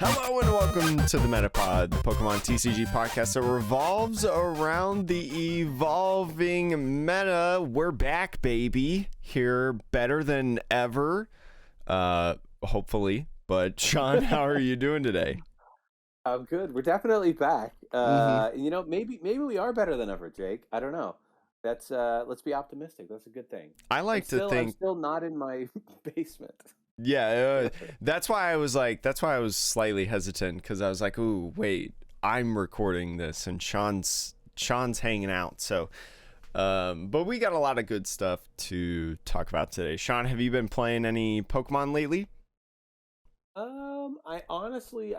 Hello and welcome to the Metapod, the Pokemon TCG podcast that revolves around the evolving meta. We're back, baby. Here better than ever. Hopefully. But Sean, how are you doing today? I'm good. We're definitely back. Maybe we are better than ever, Jake. I don't know. That's let's be optimistic. That's a good thing. I'm still not in my basement. Yeah, that's why I was slightly hesitant, because I was like, ooh, wait, I'm recording this and Sean's hanging out. So but we got a lot of good stuff to talk about today. Sean, have you been playing any Pokemon lately? I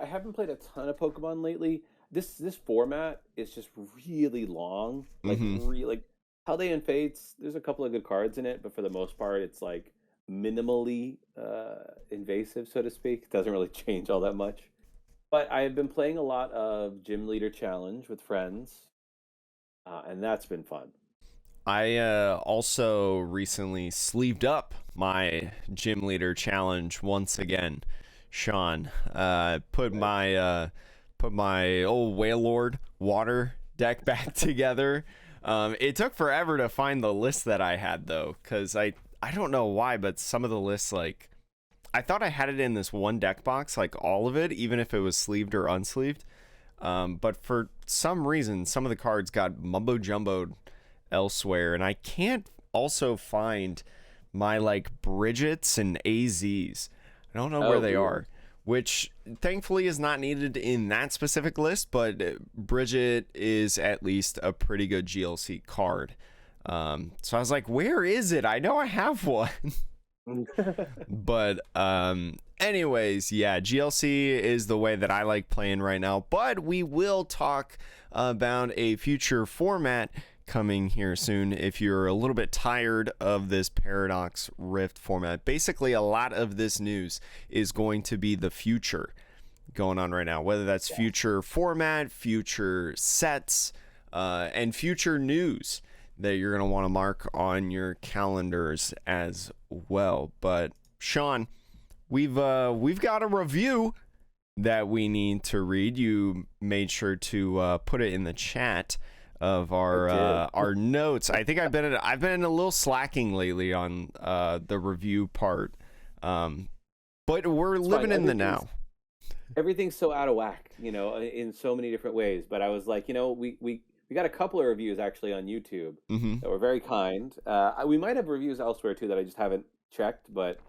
haven't played a ton of Pokemon lately. This format is just really long. Like Holiday and Fates, there's a couple of good cards in it, but for the most part it's like minimally invasive, so to speak. It doesn't really change all that much. But I've been playing a lot of Gym Leader Challenge with friends, and that's been fun. I also recently sleeved up my Gym Leader Challenge once again. Sean, put my old Wailord water deck back together. It took forever to find the list that I had, though, because I don't know why, but some of the lists, like, I thought I had it in this one deck box, like all of it, even if it was sleeved or unsleeved. But for some reason, some of the cards got mumbo jumboed elsewhere, and I can't also find my, like, Bridgets and AZs. I don't know where they are, which thankfully is not needed in that specific list, but Bridget is at least a pretty good GLC card. So I was like, where is it? I know I have one. But anyways, yeah, GLC is the way that I like playing right now, but we will talk about a future format coming here soon if you're a little bit tired of this Paradox Rift format. Basically, a lot of this news is going to be the future going on right now, whether that's future format, future sets, and future news that you're going to want to mark on your calendars as well. But Sean, we've got a review that we need to read. You made sure to put it in the chat of our notes. I think I've been a little slacking lately on the review part, but we're living in the now. Everything's so out of whack, in so many different ways. But I was like, we got a couple of reviews actually on YouTube that were very kind. We might have reviews elsewhere too that I just haven't checked, but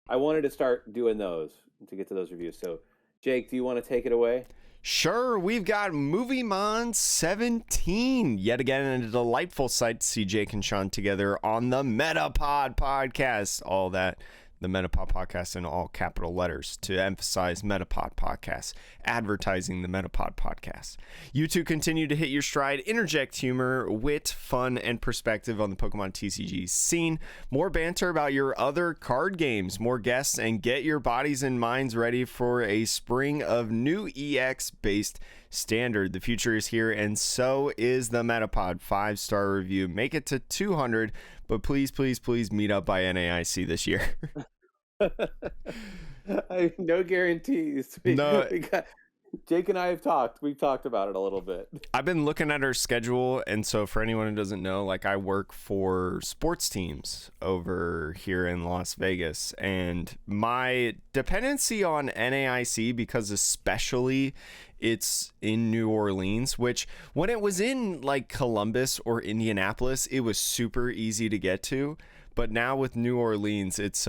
I wanted to start doing those to get to those reviews. So, Jake, do you want to take it away? Sure, we've got MovieMon 17. Yet again, a delightful sight to see Jake and Sean together on the Metapod podcast. All that, the Metapod podcast in all capital letters to emphasize Metapod podcast, advertising the Metapod podcast. You two continue to hit your stride, interject humor, wit, fun, and perspective on the Pokemon TCG scene. More banter about your other card games, more guests, and get your bodies and minds ready for a spring of new EX-based standard. The future is here, and so is the Metapod 5-star review. Make it to 200, but please, please, please meet up by NAIC this year. No guarantees. Jake and I have talked. We've talked about it a little bit. I've been looking at our schedule, and so for anyone who doesn't know, like, I work for sports teams over here in Las Vegas, and my dependency on NAIC, because especially it's in New Orleans, which when it was in like Columbus or Indianapolis, it was super easy to get to, but now with New Orleans, it's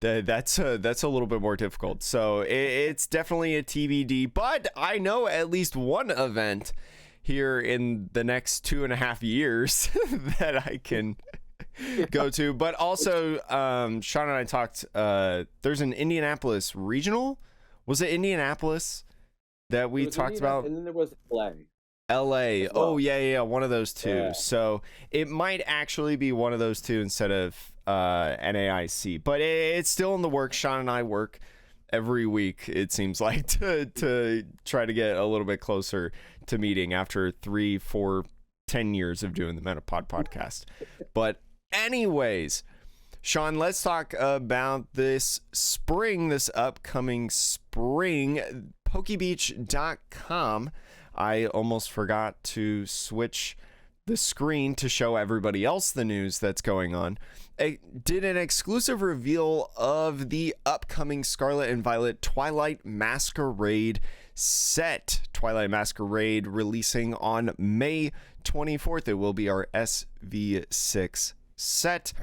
that's a little bit more difficult. So it's definitely a TBD, but I know at least one event here in the next 2.5 years that I can go to. But also, Sean and I talked, there's an Indianapolis regional. Was it Indianapolis that we talked about? And then there was LA. LA. Well. Oh, yeah, one of those two. Yeah. So it might actually be one of those two instead of NAIC, but it's still in the works. Sean and I work every week, it seems like, to try to get a little bit closer to meeting after 3, 4, 10 years of doing the Metapod podcast. But anyways, Sean, let's talk about this upcoming spring. Pokebeach.com. I almost forgot to switch the screen to show everybody else the news that's going on. It did an exclusive reveal of the upcoming Scarlet and Violet Twilight Masquerade set. Twilight Masquerade releasing on May 24th. It will be our SV6 set.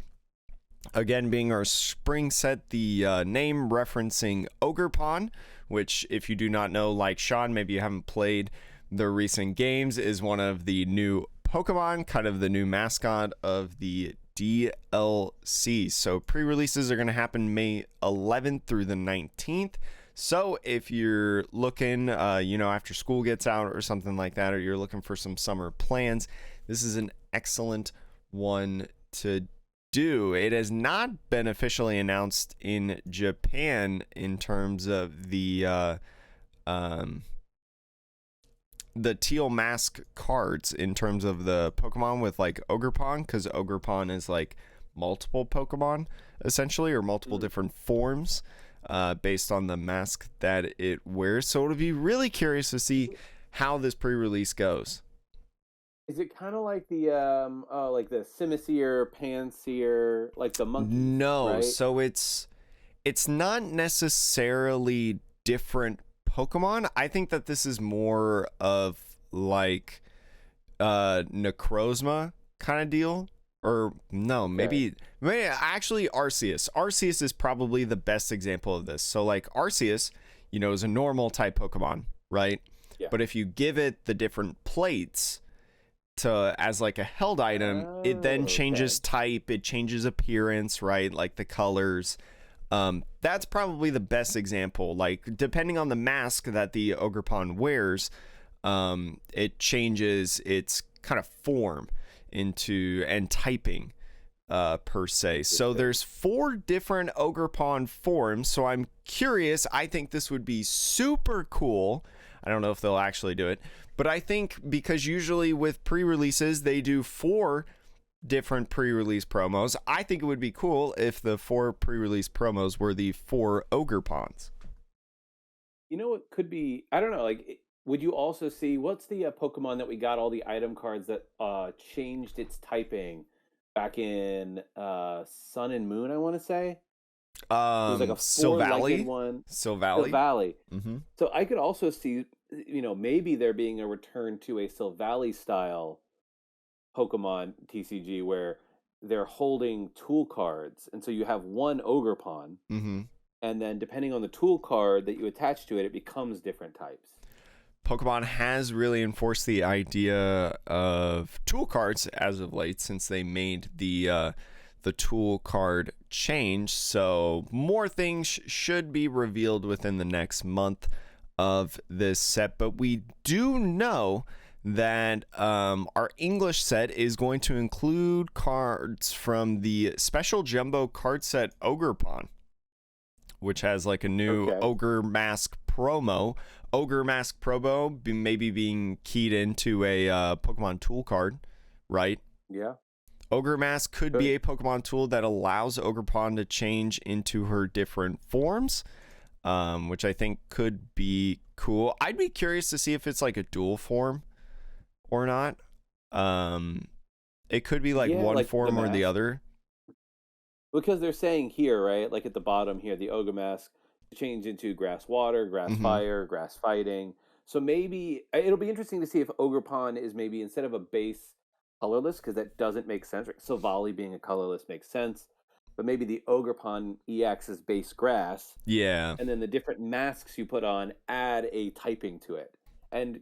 Again, being our spring set, the name referencing Ogerpon, which, if you do not know, like Sean, maybe you haven't played the recent games, is one of the new Pokemon, kind of the new mascot of the DLC. So pre-releases are going to happen May 11th through the 19th. So if you're looking, after school gets out or something like that, or you're looking for some summer plans, this is an excellent one to do. It has not been officially announced in Japan in terms of the teal mask cards, in terms of the Pokemon with like Ogerpon, because Ogerpon is like multiple Pokemon essentially, or multiple different forms based on the mask that it wears. So it'll be really curious to see how this pre-release goes. Is it kind of like the Simisear, Pansear, like the monkey? No, right? so it's not necessarily different Pokemon. I think that this is more of like Necrozma kind of deal. Or no, maybe actually Arceus. Arceus is probably the best example of this. So like Arceus, is a normal type Pokemon, right? Yeah. But if you give it the different plates as like a held item, it then changes type, it changes appearance, right? Like the colors. That's probably the best example. Like depending on the mask that the Ogerpon wears, it changes its kind of form and typing per se. So there's 4 different Ogerpon forms. So I'm curious. I think this would be super cool. I don't know if they'll actually do it, but I think because usually with pre-releases they do 4 different pre-release promos. I think it would be cool if the 4 pre-release promos were the 4 Ogerpons. It could be, I don't know, like, would you also see, what's the Pokemon that we got all the item cards that changed its typing back in Sun and Moon, I want to say? It was like a four-legged one. Sylvally. Mm-hmm. So I could also see, maybe there being a return to a Sylvally style Pokemon TCG where they're holding tool cards. And so you have one Ogerpon. Mm-hmm. And then depending on the tool card that you attach to it, it becomes different types. Pokemon has really enforced the idea of tool cards as of late, since they made the tool card change. So more things should be revealed within the next month of this set. But we do know that our English set is going to include cards from the special jumbo card set Ogerpon, which has like a new Ogre Mask promo. Ogre Mask promo maybe being keyed into a Pokemon tool card, right? Yeah. Ogre Mask could be a Pokemon tool that allows Ogerpon to change into her different forms, which I think could be cool. I'd be curious to see if it's like a dual form or not. It could be like one like form or the other. Because they're saying here, right, like at the bottom here, the Ogre Mask change into grass water, grass fire, grass fighting. So maybe it'll be interesting to see if Ogerpon is maybe, instead of a base colorless, because that doesn't make sense. Right? Sylvally being a colorless makes sense. But maybe the Ogerpon EX is base grass. Yeah. And then the different masks you put on add a typing to it. And,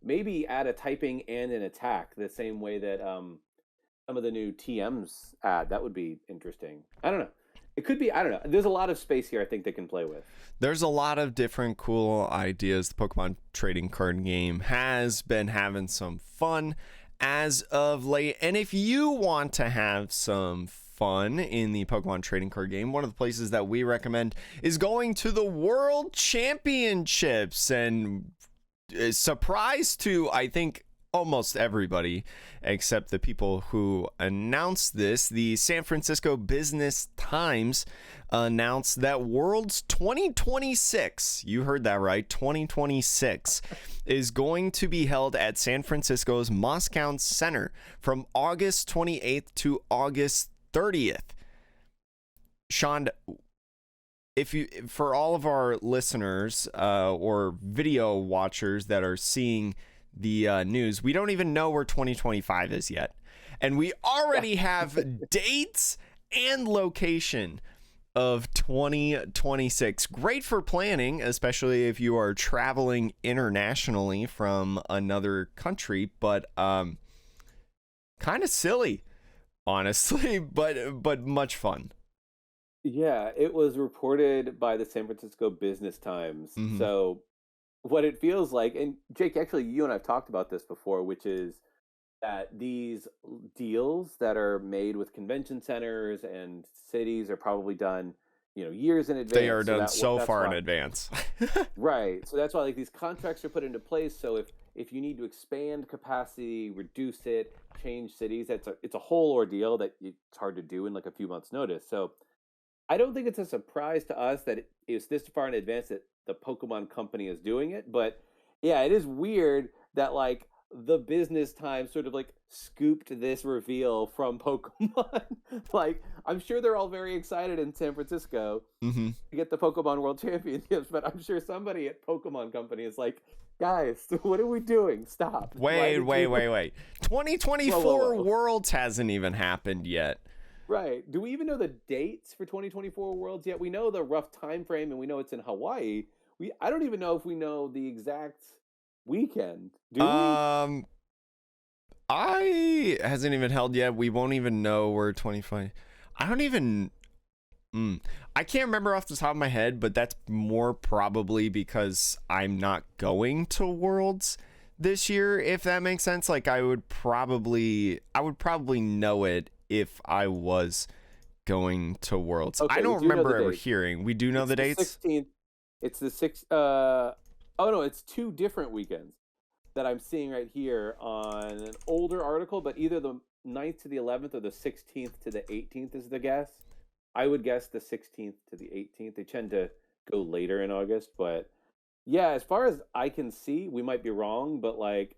maybe add a typing and an attack the same way that some of the new TMs add. That would be interesting. I don't know. It could be, I don't know. There's a lot of space here I think they can play with. There's a lot of different cool ideas. The Pokemon trading card game has been having some fun as of late. And if you want to have some fun in the Pokemon trading card game, one of the places that we recommend is going to the World Championships. And surprise to, I think, almost everybody except the people who announced this. The San Francisco Business Times announced that Worlds 2026, you heard that right, 2026, is going to be held at San Francisco's Moscone Center from August 28th to August 30th. Sean, for all of our listeners or video watchers that are seeing the news, we don't even know where 2025 is yet, and we already have dates and location of 2026. Great for planning, especially if you are traveling internationally from another country, but kind of silly, honestly, but much fun. Yeah, it was reported by the San Francisco Business Times. Mm-hmm. So what it feels like, and Jake, actually, you and I've talked about this before, which is that these deals that are made with convention centers and cities are probably done, years in advance. They are done so far in advance. Right. So that's why these contracts are put into place. So if you need to expand capacity, reduce it, change cities, it's a whole ordeal that it's hard to do in like a few months' notice. So I don't think it's a surprise to us that it's this far in advance that the Pokemon company is doing it. But yeah, it is weird that like the Business Times sort of like scooped this reveal from Pokemon. Like, I'm sure they're all very excited in San Francisco to get the Pokemon World Championships, but I'm sure somebody at Pokemon Company is like, guys, what are we doing? Stop. Wait. 2024 Whoa. Worlds hasn't even happened yet. Right. Do we even know the dates for 2024 Worlds yet? We know the rough time frame and we know it's in Hawaii. I don't even know if we know the exact weekend. Do we? Hasn't even held yet. We won't even know where 25. I don't even I can't remember off the top of my head, but that's more probably because I'm not going to Worlds this year, if that makes sense. Like I would probably know it if I was going to Worlds. Okay, I don't remember ever hearing. We do know the dates. 16th. It's the 6th. Oh no, it's two different weekends that I'm seeing right here on an older article, but either the 9th to the 11th or the 16th to the 18th is the guess. I would guess the 16th to the 18th. They tend to go later in August, but yeah, as far as I can see, we might be wrong, but like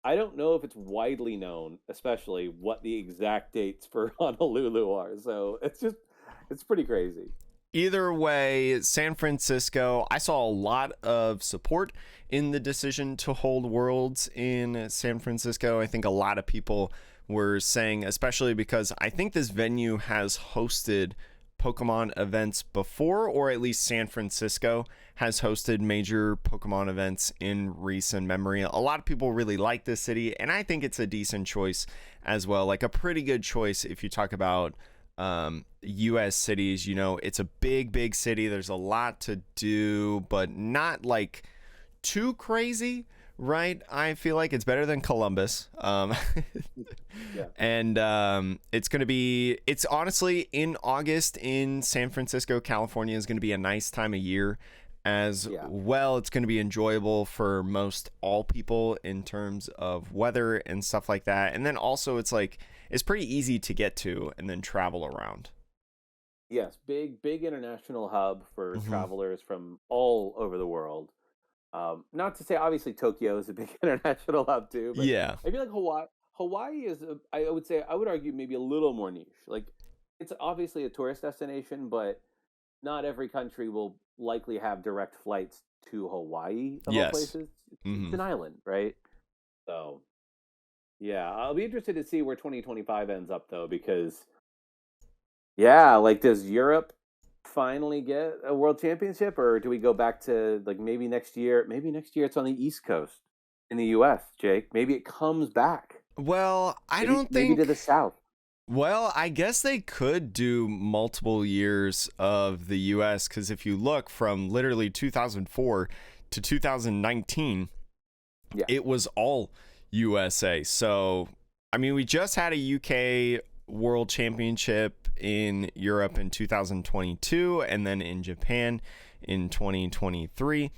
I don't know if it's widely known, especially what the exact dates for Honolulu are. So it's pretty crazy. Either way, San Francisco, I saw a lot of support in the decision to hold Worlds in San Francisco. I think a lot of people were saying, especially because I think this venue has hosted Pokemon events before, or at least San Francisco has hosted major Pokemon events in recent memory. A lot of people really like this city, and I think it's a decent choice as well. Like a pretty good choice if you talk about U.S. cities. It's a big city. There's a lot to do, but not like too crazy, right? I feel like it's better than Columbus. Yeah. And it's honestly in August in San Francisco, California is going to be a nice time of year as well. It's going to be enjoyable for most all people in terms of weather and stuff like that. And then also it's pretty easy to get to and then travel around. Yes, big international hub for travelers from all over the world. Not to say obviously Tokyo is a big international hub too, but yeah, I feel like Hawaii is I would argue maybe a little more niche. Like it's obviously a tourist destination, but not every country will likely have direct flights to Hawaii of all places. It's an island, right? So yeah, I'll be interested to see where 2025 ends up though, because like does Europe finally get a world championship, or do we go back to like maybe next year it's on the East Coast in the US, Jake? Maybe it comes back. Well, don't think maybe to the South. Well, I guess they could do multiple years of the US, because if you look from literally 2004 to 2019, it was all USA. So, I mean, we just had a UK World Championship in Europe in 2022 and then in Japan in 2023.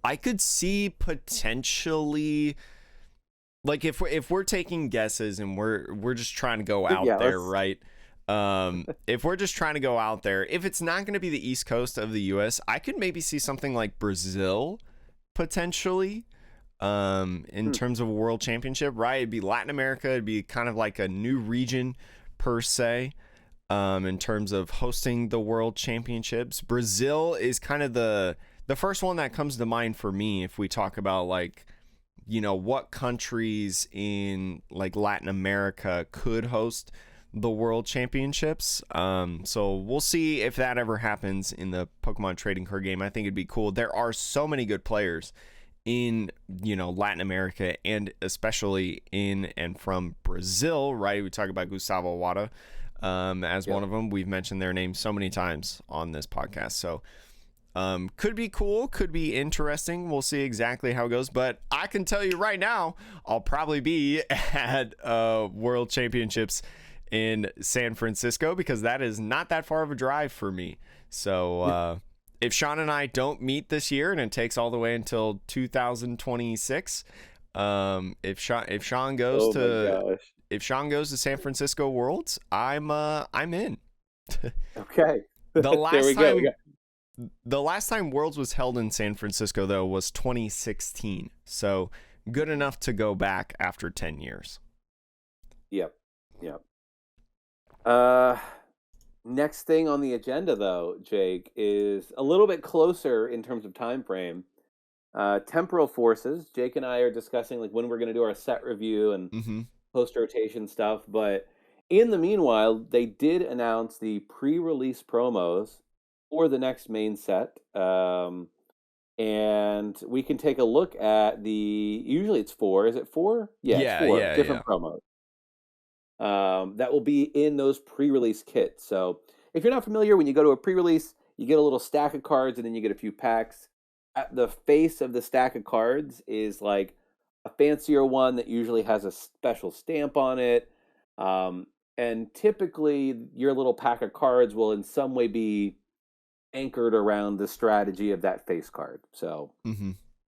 I could see potentially like if we're taking guesses and we're just trying to go out Yeah, there, let's. right? If we're just trying to go out there, if it's not going to be the East Coast of the US, I could maybe see something like Brazil potentially. In Hmm. terms of a world championship, right? It'd be Latin America, it'd be kind of like a new region per se. In terms of hosting the world championships, Brazil is kind of the first one that comes to mind for me if we talk about like, what countries in like Latin America could host the world championships. So we'll see if that ever happens in the Pokemon trading card game. I think it'd be cool. There are so many good players in, Latin America, and especially in and from Brazil, right? We talk about Gustavo Wada as Yep. one of them. We've mentioned their name so many times on this podcast. So could be cool, could be interesting. We'll see exactly how it goes. But I can tell you right now, I'll probably be at World Championships in San Francisco because that is not that far of a drive for me. So if Sean and I don't meet this year and it takes all the way until 2026, if Sean goes Oh my to gosh. San Francisco Worlds, I'm in. Okay. The There last we go. We time got. the last time Worlds was held in San Francisco, though, was 2016. So good enough to go back after 10 years. Yep. Yep. Uh, Next thing on the agenda, though, Jake, is a little bit closer in terms of time frame. Temporal forces. Jake and I are discussing like when we're going to do our set review and Mm-hmm. post rotation stuff. But in the meanwhile, they did announce the pre-release promos for the next main set. And we can take a look at the. Usually it's four. Is it four? Yeah, it's Yeah, four yeah, yeah. different promos that will be in those pre-release kits. So if you're not familiar, when you go to a pre-release, you get a little stack of cards and then you get a few packs. At the face of the stack of cards is like a fancier one that usually has a special stamp on it. Um, and typically, your little pack of cards will in some way be anchored around the strategy of that face card. So Mm-hmm.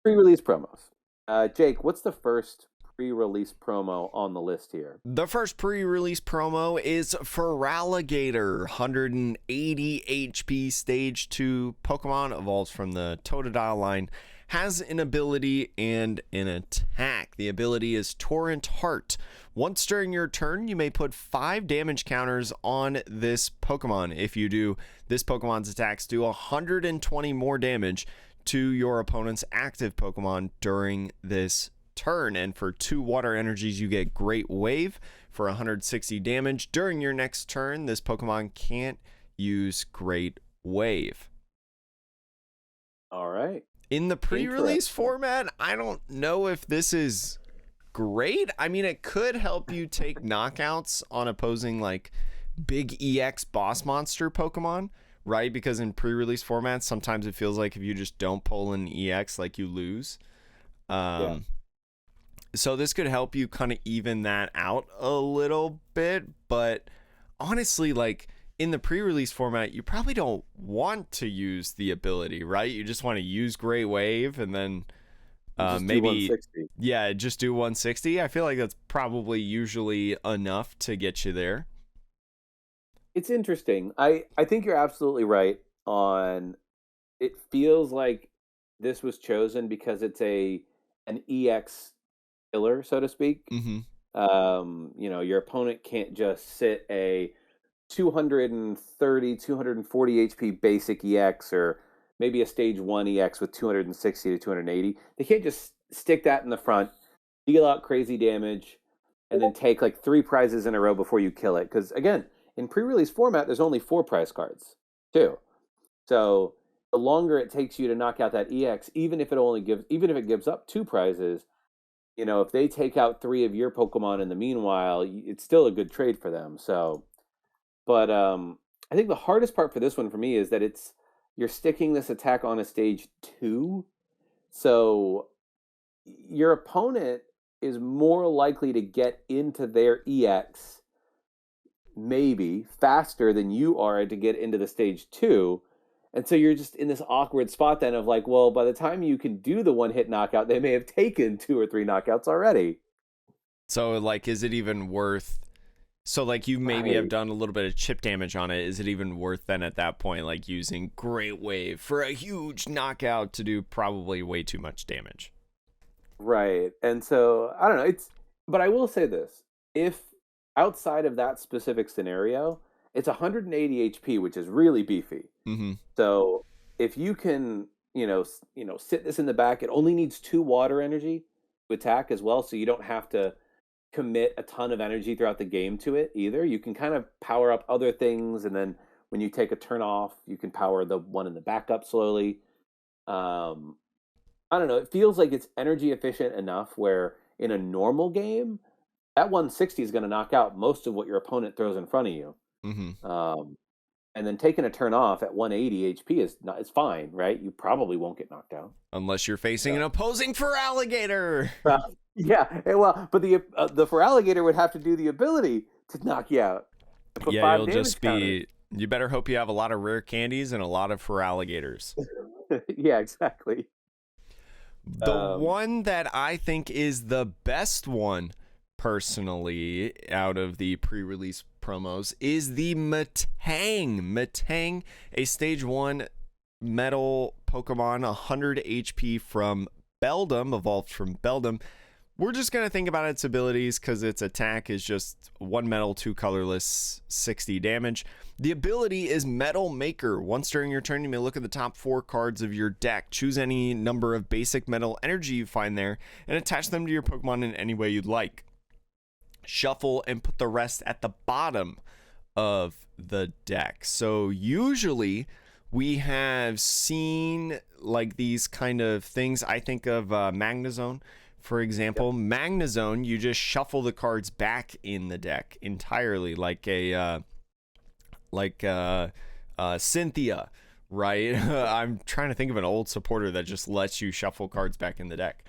pre-release promos. Jake, what's the first pre-release promo on the list here? The first pre-release promo is Feraligatr, 180 HP Stage 2 Pokemon, evolves from the Totodile line, has an ability and an attack. The ability is Torrent Heart. Once during your turn, you may put 5 damage counters on this Pokemon. If you do, this Pokemon's attacks do 120 more damage to your opponent's active Pokemon during this turn. And for 2 water energies, you get Great Wave for 160 damage. During your next turn, this Pokemon can't use Great Wave. All right. In the pre-release Interesting. format, I don't know if this is great. I mean, it could help you take knockouts on opposing like big EX boss monster Pokemon, right? Because in pre-release formats, sometimes it feels like if you just don't pull an EX, like you lose. Yeah. So this could help you kind of even that out a little bit, but honestly, like in the pre-release format, you probably don't want to use the ability, right? You just want to use Great Wave and then Just do maybe 160. yeah, just do 160. I feel like that's probably usually enough to get you there. It's interesting. I think you're absolutely right on it feels like this was chosen because it's an EX killer, so to speak. Mm-hmm. Your opponent can't just sit a 230, 240 HP basic EX or maybe a stage 1 EX with 260 to 280. They can't just stick that in the front, deal out crazy damage, and then take like 3 prizes in a row before you kill it. Because again, in pre-release format, there's only 4 prize cards too. So the longer it takes you to knock out that EX, even if it gives up 2 prizes, if they take out 3 of your Pokemon in the meanwhile, it's still a good trade for them. So, but I think the hardest part for this one for me is that you're sticking this attack on a stage 2. So your opponent is more likely to get into their EX maybe faster than you are to get into the stage 2. And so you're just in this awkward spot then of like, well, by the time you can do the one hit knockout, they may have taken 2 or 3 knockouts already. So like, is it even worth? So like, you maybe have Right. done a little bit of chip damage on it. Is it even worth then at that point, like using Great Wave for a huge knockout to do probably way too much damage? Right. And so I don't know. But I will say this: if outside of that specific scenario, it's 180 HP, which is really beefy. Mm-hmm. So if you can, sit this in the back, it only needs 2 water energy to attack as well, so you don't have to commit a ton of energy throughout the game to it either. You can kind of power up other things, and then when you take a turn off, you can power the one in the back up slowly. Um, I don't know. It feels like it's energy efficient enough where in a normal game, that 160 is going to knock out most of what your opponent throws in front of you. Mm-hmm. Um, and then taking a turn off at 180 HP is not, it's fine, right? You probably won't get knocked out. Unless you're facing Yeah. an opposing Feraligatr. Yeah, but the for alligator would have to do the ability to knock you out. To put Yeah, 5 you'll damage just be. You better hope you have a lot of rare candies and a lot of Feraligatrs. Yeah, exactly. The one that I think is the best one, personally, out of the pre-release promos is the Metang. Metang, a stage 1 metal Pokemon, 100 HP from Beldum, evolved from Beldum. We're just going to think about its abilities because its attack is just 1 metal, 2 colorless, 60 damage. The ability is Metal Maker. Once during your turn, you may look at the top 4 cards of your deck, choose any number of basic metal energy you find there, and attach them to your Pokemon in any way you'd like. Shuffle and put the rest at the bottom of the deck. So usually we have seen like these kind of things. I think of Magnezone, for example. Yep. Magnezone, you just shuffle the cards back in the deck entirely, like a Cynthia, right? I'm trying to think of an old supporter that just lets you shuffle cards back in the deck.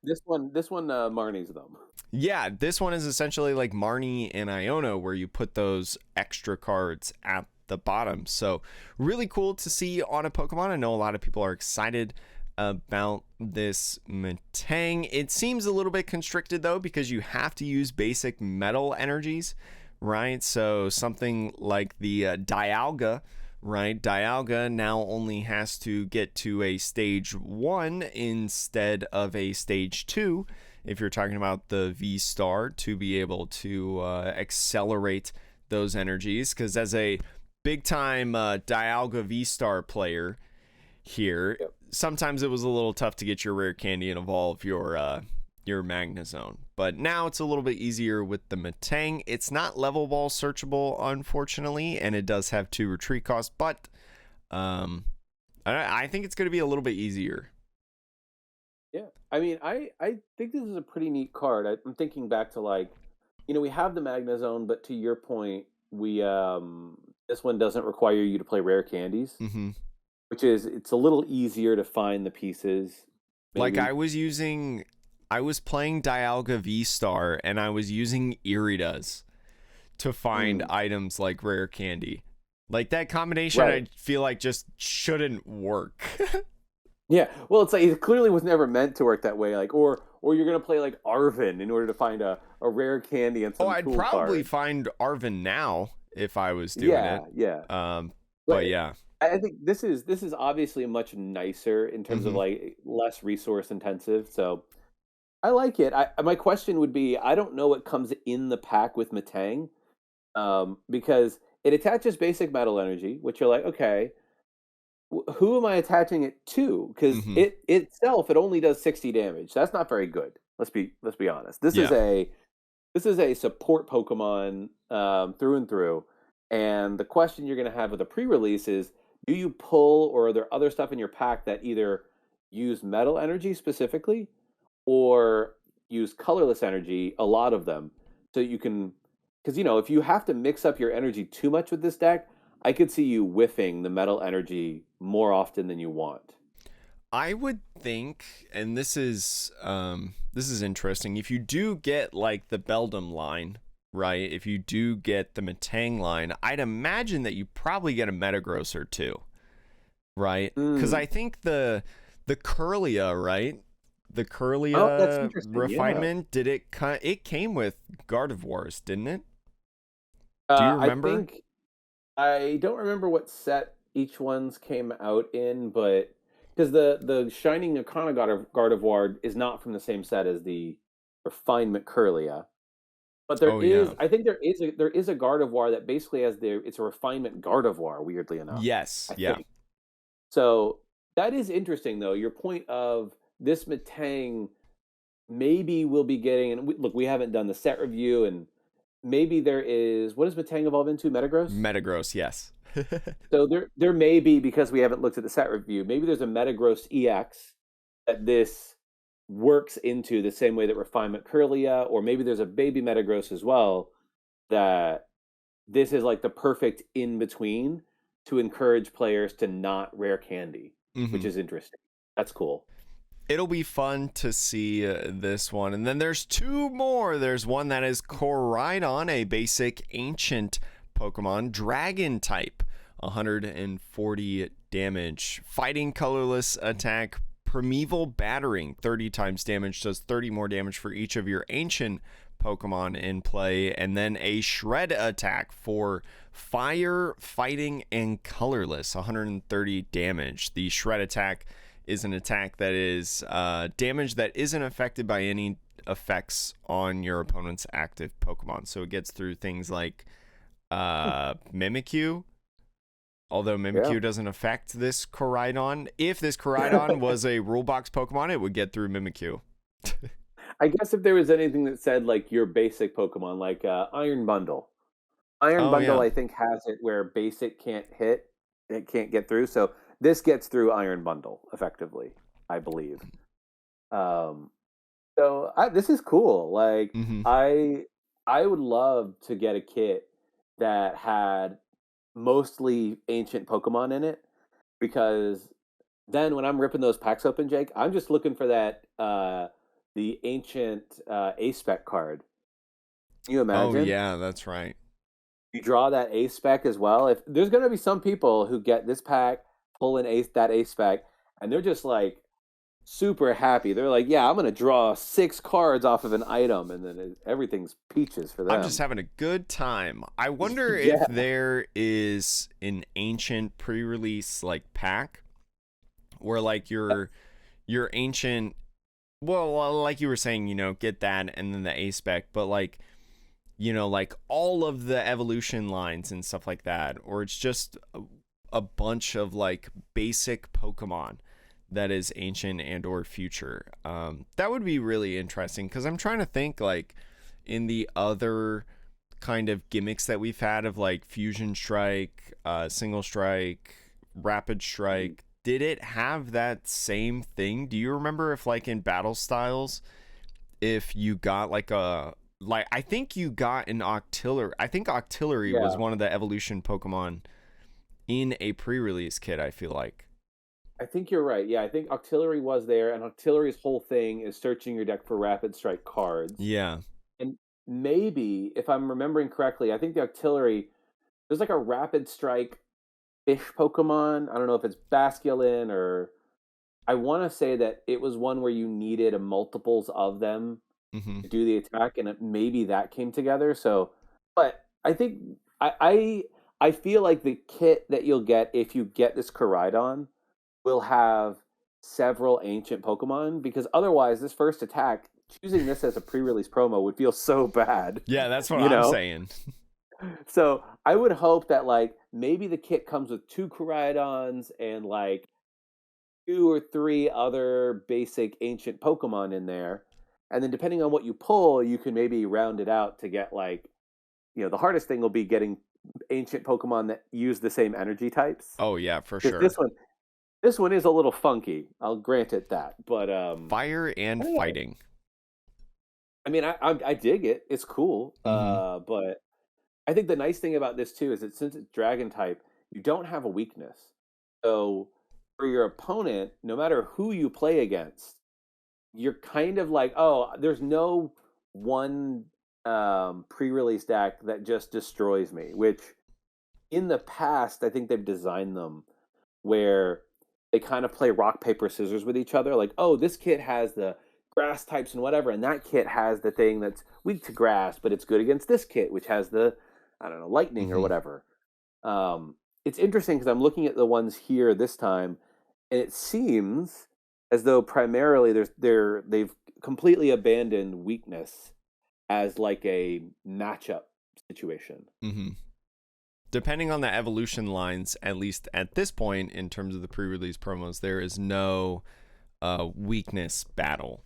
This one, Marnie's them. Yeah, this one is essentially like Marnie and Iona, where you put those extra cards at the bottom. So really cool to see on a Pokemon. I know a lot of people are excited about this Metang. It seems a little bit constricted though, because you have to use basic metal energies, right? So something like the Dialga, right? Dialga now only has to get to a stage 1 instead of a stage 2 if you're talking about the V-Star, to be able to accelerate those energies. Because as a big-time Dialga V-Star player here, yep, sometimes it was a little tough to get your rare candy and evolve your Magnezone. But now it's a little bit easier with the Metang. It's not level ball searchable, unfortunately, and it does have 2 retreat costs, but I think it's going to be a little bit easier. Yeah, I mean, I think this is a pretty neat card. I'm thinking back to like, we have the Magnezone, but to your point, we this one doesn't require you to play rare candies, mm-hmm, which is it's a little easier to find the pieces. Maybe. Like I was playing Dialga V-Star and I was using Iridas to find items like rare candy. Like that combination, right, I feel like just shouldn't work. Yeah, well, it's like it clearly was never meant to work that way. Like, or you're gonna play like Arvin in order to find a rare candy and some. Oh, I'd cool probably card. Find Arvin now if I was doing it. Yeah. But yeah, I think this is obviously much nicer in terms of like less resource intensive. So I like it. My question would be, I don't know what comes in the pack with Metang, because it attaches basic metal energy, which you're like, okay. Who am I attaching it to? Because it itself, it only does 60 damage. That's not very good. Let's be honest. This is a support Pokemon through and through. And the question you're going to have with a pre-release is, do you pull, or are there other stuff in your pack that either use metal energy specifically, or use colorless energy? A lot of them, so you can, because if you have to mix up your energy too much with this deck, I could see you whiffing the metal energy more often than you want. I would think, and this is interesting, if you do get like the Beldum line, right? If you do get the Metang line, I'd imagine that you probably get a Metagross or 2, right? Because I think the Curlia, right? The Oh, that's Curlia interesting. Yeah. refinement, did it it came with Gardevoirs, didn't it? Do you I remember? think I don't remember what set each one's came out in, but because the Shining Icona Gardevoir is not from the same set as the Refinement Curlia. But there Oh is, yeah. I think there is a Gardevoir that basically has it's a refinement Gardevoir, weirdly enough. Yes, I yeah. think. So that is interesting though. Your point of this Metang maybe we'll be getting, and look, we haven't done the set review, and maybe there is, what does Metang evolve into? Metagross? Metagross, yes. So there may be, because we haven't looked at the set review, maybe there's a Metagross EX that this works into the same way that Refinement Curlia, or maybe there's a baby Metagross as well that this is like the perfect in between to encourage players to not rare candy, which Hmm. is interesting. That's cool. It'll be fun to see this one. And then there's two more. There's one that is Koraidon, a basic ancient Pokemon, dragon type, 140 damage, fighting colorless attack, primeval battering, 30 times damage, does 30 more damage for each of your ancient Pokemon in play, and then a shred attack for fire, fighting, and colorless, 130 damage. The shred attack is an attack that is damage that isn't affected by any effects on your opponent's active Pokemon. So it gets through things like Mimikyu, although Yeah. Mimikyu doesn't affect this Koraidon. If this Koraidon was a rule box Pokemon, it would get through Mimikyu. I guess if there was anything that said like your basic Pokemon, like Iron Bundle. Iron Oh Bundle, yeah. I think, has it where basic can't hit, it can't get through. So this gets through Iron Bundle effectively, I believe. Um, this is cool. Like Mm-hmm. I would love to get a kit that had mostly ancient Pokemon in it, because then when I'm ripping those packs open, Jake, I'm just looking for that the ancient A spec card. Can you Oh imagine? yeah, that's right. You draw that A spec as well. If there's gonna be some people who get this pack, pull in that A spec, and they're just like super happy. They're like, "Yeah, I'm gonna draw 6 cards off of an item," and then everything's peaches for I'm just them. having a good time. I wonder if Yeah, there is an ancient pre-release like pack where like your ancient, well, like you were saying, get that and then the A spec, but like, like all of the evolution lines and stuff like that, or it's just a bunch of like basic Pokemon that is ancient and or future. That would be really interesting because I'm trying to think like in the other kind of gimmicks that we've had of like fusion strike, single strike, rapid strike, did it have that same thing? Do you remember if like in battle styles, if you got like I think you got an Octillery. I think Octillery was yeah. one of the evolution Pokemon in a pre-release kit, I feel like. I think you're right. Yeah, I think Octillery was there, and Octillery's whole thing is searching your deck for Rapid Strike cards. Yeah. And maybe, if I'm remembering correctly, I think the Octillery, there's like a Rapid Strike fish Pokemon. I don't know if it's Basculin, or I want to say that it was one where you needed a multiples of them Mm-hmm. to do the attack, and maybe that came together. So, but I think I feel like the kit that you'll get if you get this Koraidon will have several ancient Pokemon, because otherwise, this first attack, choosing this as a pre-release promo would feel so bad, Yeah, that's what you I'm know. saying. So I would hope that like maybe the kit comes with 2 Koraidons and like 2 or 3 other basic ancient Pokemon in there. And then depending on what you pull, you can maybe round it out to get like, the hardest thing will be getting ancient Pokemon that use the same energy types. Oh yeah, for Because sure. this one is a little funky. I'll grant it that. But Fire I and don't know. fighting. I mean, I dig it. It's cool. Mm-hmm. But I think the nice thing about this too is that since it's dragon type, you don't have a weakness. So for your opponent, no matter who you play against, you're kind of like, oh, there's no one pre-release deck that just destroys me. Which in the past, I think they've designed them where they kind of play rock paper scissors with each other. Like, oh, this kit has the grass types and whatever, and that kit has the thing that's weak to grass, but it's good against this kit, which has the, I don't know, lightning or Mm-hmm. whatever. It's interesting because I'm looking at the ones here this time, and it seems as though primarily they've completely abandoned weakness as like a matchup situation. Mm-hmm. Depending on the evolution lines, at least at this point, in terms of the pre-release promos, there is no weakness battle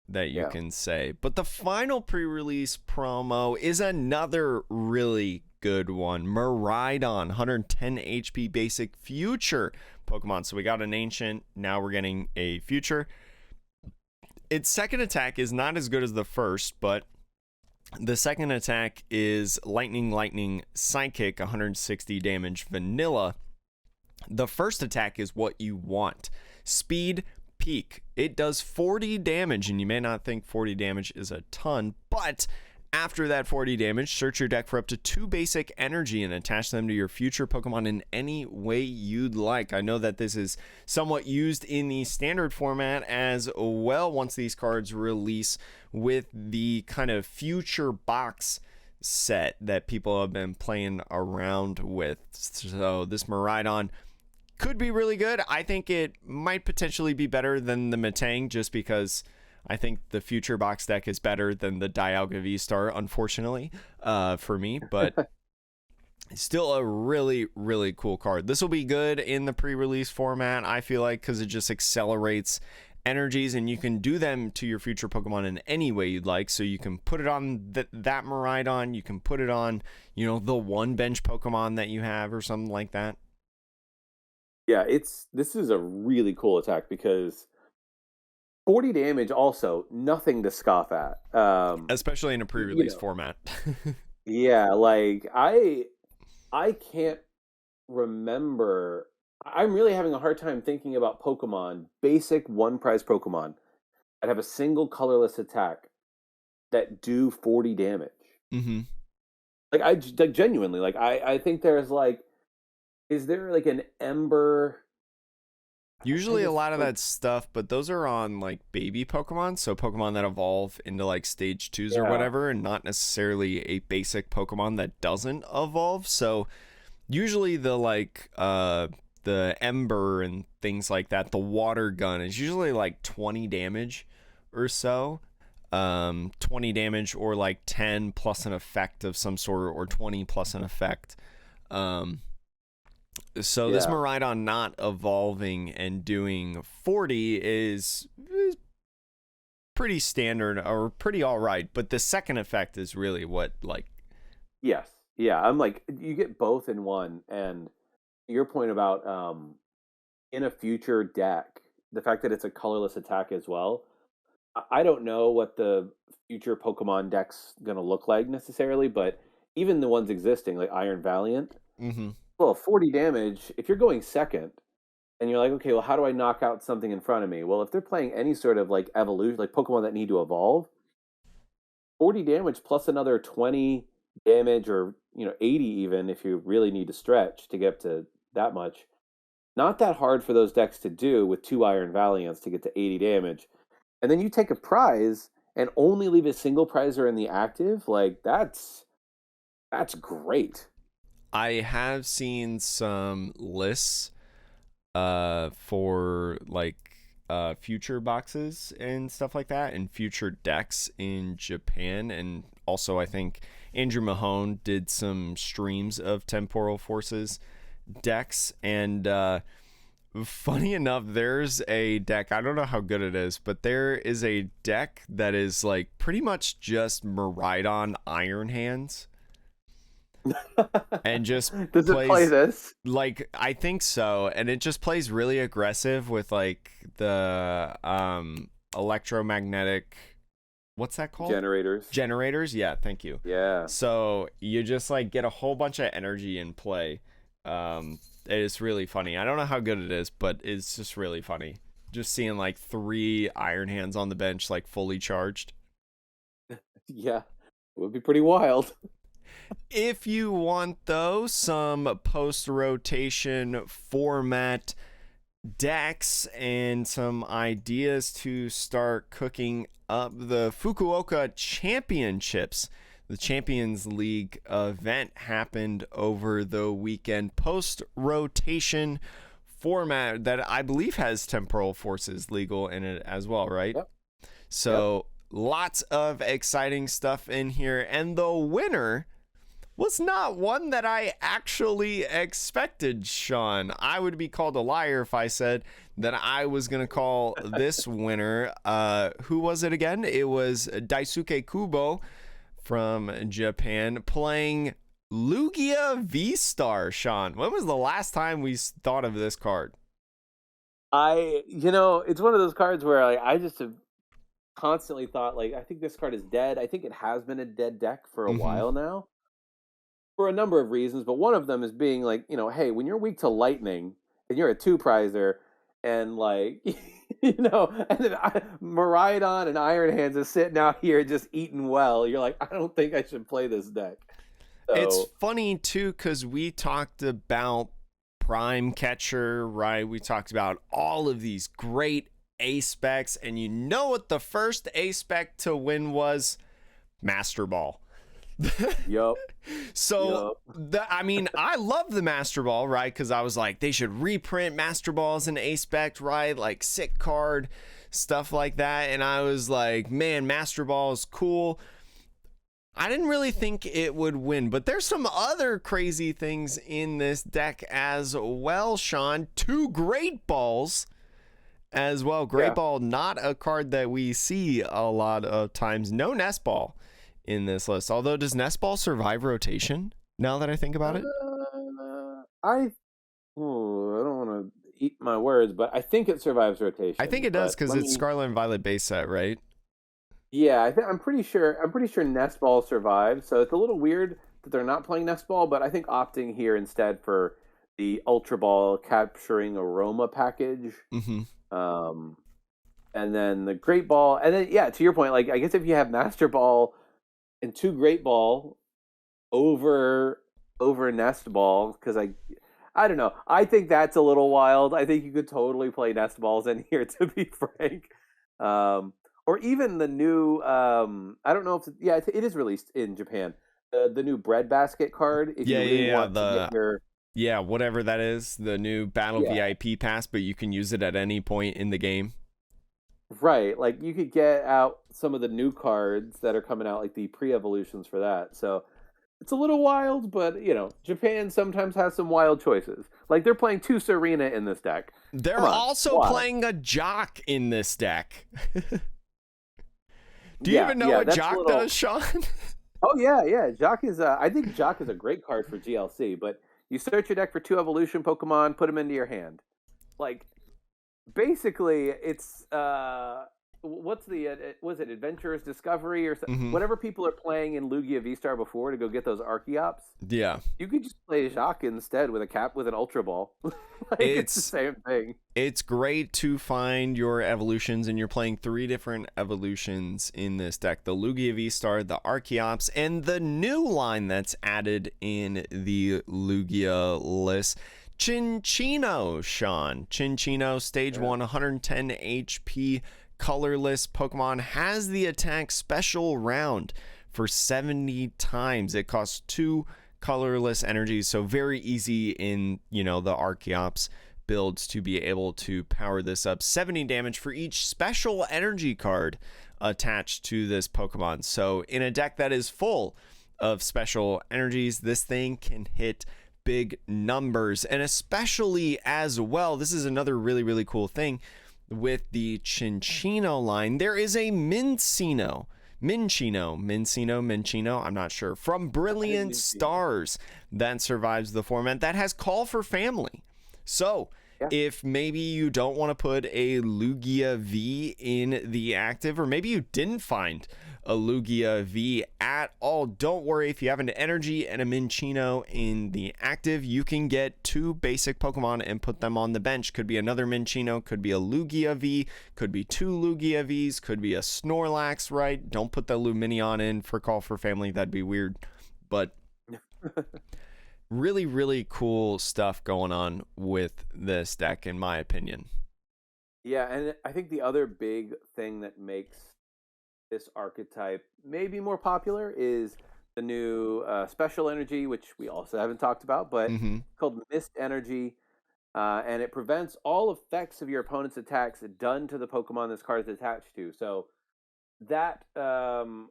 that you Yeah. can say. But the final pre-release promo is another really good one. Miraidon, 110 HP basic future Pokemon. So we got an ancient, now we're getting a future. Its second attack is not as good as the first, but the second attack is Lightning Psychic, 160 damage vanilla. The first attack is what you want. Speed Peak. It does 40 damage, and you may not think 40 damage is a ton, but after that 40 damage, search your deck for up to 2 basic energy and attach them to your future Pokemon in any way you'd like. I know that this is somewhat used in the standard format as well once these cards release with the kind of future box set that people have been playing around with. So this Miraidon could be really good. I think it might potentially be better than the Metang just because I think the future box deck is better than the Dialga V-Star, unfortunately, for me. But still a really, really cool card. This will be good in the pre-release format, I feel like, because it just accelerates energies, and you can do them to your future Pokemon in any way you'd like. So you can put it on that Miraidon. You can put it on, the one bench Pokemon that you have or something like that. Yeah, this is a really cool attack because 40 damage also nothing to scoff at. Especially in a pre-release format. Yeah, like I can't remember. I'm really having a hard time thinking about Pokemon, basic one prize Pokemon that have a single colorless attack that do 40 damage. Mm-hmm. Like genuinely, like I think there's like, is there like an Ember? Usually a lot of that stuff, but those are on like baby Pokemon, so Pokemon that evolve into like stage 2s or whatever, and not necessarily a basic Pokemon that doesn't evolve. So usually the Ember and things like that, the water gun is usually like 20 damage or so. 20 damage or like 10 plus an effect of some sort, or 20 plus an effect. So this Miraidon not evolving and doing 40 is pretty standard or pretty all right, but the second effect is really what, like... Yes. Yeah, I'm like, you get both in one, and your point about in a future deck, the fact that it's a colorless attack as well. I don't know what the future Pokemon deck's gonna look like necessarily, but even the ones existing, like Iron Valiant, well, 40 damage, if you're going second, and you're like, okay, well, how do I knock out something in front of me? Well, if they're playing any sort of like evolution, like Pokemon that need to evolve, 40 damage plus another 20 damage, or 80 even if you really need to stretch to get to that much. Not that hard for those decks to do with 2 Iron Valiants to get to 80 damage. And then you take a prize and only leave a single prizer in the active, like that's great. I have seen some lists for like future boxes and stuff like that, and future decks in Japan, and also I think Andrew Mahone did some streams of Temporal Forces decks, and funny enough, there's a deck, I don't know how good it is, but there is a deck that is like pretty much just Miraidon Iron Hands. And just does it play this? Like, I think so, and it just plays really aggressive with like the electromagnetic, what's that called? Generators, yeah, thank you. Yeah, so you just like get a whole bunch of energy in play. It is really funny. I don't know how good it is, but it's just really funny just seeing like 3 Iron Hands on the bench, like fully charged. Yeah, it would be pretty wild. If you want, though, some post-rotation format decks and some ideas to start cooking up the Fukuoka Championships. The Champions League event happened over the weekend, post-rotation format that I believe has temporal forces legal in it as well, right? Yep. So lots of exciting stuff in here. And the winner was not one that I actually expected, Sean. I would be called a liar if I said that I was going to call this winner. Who was it again? It was Daisuke Kubo from Japan playing Lugia V-Star, Sean. When was the last time we thought of this card? It's one of those cards where I just have constantly thought, like, I think this card is dead. I think it has been a dead deck for a while now, for a number of reasons, but one of them is being like, hey, when you're weak to lightning and you're a two-prizer and like, and then Miraidon and Iron Hands is sitting out here just eating well, you're like, I don't think I should play this deck. So, it's funny too, because we talked about Prime Catcher, right? We talked about all of these great A-specs, and you know what the first A-spec to win was? Master Ball. Yup. So, I love the Master Ball, right? Because I was like, they should reprint Master Ball as an A-spec, right? Like, sick card, stuff like that. And I was like, man, Master Ball is cool. I didn't really think it would win, but there's some other crazy things in this deck as well, Sean. 2 Great Balls as well. Great Ball, not a card that we see a lot of times. No Nest Ball in this list. Although, does Nest Ball survive rotation, now that I think about it? I don't want to eat my words, but I think it survives rotation. I think it does, because it's Scarlet and Violet base set, right? Yeah, I'm pretty sure Nest Ball survives. So it's a little weird that they're not playing Nest Ball, but I think opting here instead for the Ultra Ball Capturing Aroma package. And then the Great Ball, and then to your point, like, I guess if you have Master Ball and 2 Great Ball over Nest Ball, because I don't know. I think that's a little wild. I think you could totally play Nest Balls in here, to be frank. Or even the new, I don't know if it is released in Japan. The new Bread Basket card. If you really want to get your, whatever that is, the new Battle VIP pass, but you can use it at any point in the game. Right, like you could get out some of the new cards that are coming out, like the pre-evolutions for that. So it's a little wild, but Japan sometimes has some wild choices. Like they're playing 2 Serena in this deck. They're also playing a Jock in this deck. Do you even know what Jock does, Sean? Oh yeah. Jock is. I think Jock is a great card for GLC. But you search your deck for 2 evolution Pokemon, put them into your hand. Like, basically, it's what's the was it Adventurer's Discovery or something? Whatever people are playing in Lugia V-Star before to go get those Archeops. Yeah, you could just play Jock instead with an Ultra Ball. It's the same thing. It's great to find your evolutions, and you're playing 3 different evolutions in this deck: the Lugia V-Star, the Archeops, and the new line that's added in the Lugia list, Chinchino, Sean. Chinchino, stage 1, 110 HP, colorless Pokemon, has the attack special round for 70 times. It costs 2 colorless energies, so very easy in, the Archeops builds to be able to power this up. 70 damage for each special energy card attached to this Pokemon. So in a deck that is full of special energies, this thing can hit big numbers. And especially as well, this is another really, really cool thing with the Chinchino line. There is a Minccino, I'm not sure, from Brilliant Stars that survives the format that has Call for Family. So if maybe you don't want to put a Lugia V in the active, or maybe you didn't find a Lugia V at all, don't worry. If you have an Energy and a Minccino in the active, you can get 2 basic Pokemon and put them on the bench. Could be another Minccino, could be a Lugia V, could be 2 Lugia Vs, could be a Snorlax, right? Don't put the Luminion in for Call for Family, that'd be weird. But really, really cool stuff going on with this deck, in my opinion. Yeah, and I think the other big thing that makes this archetype maybe more popular is the new special energy, which we also haven't talked about, but Mm-hmm. called Mist Energy. And it prevents all effects of your opponent's attacks done to the Pokemon this card is attached to. So that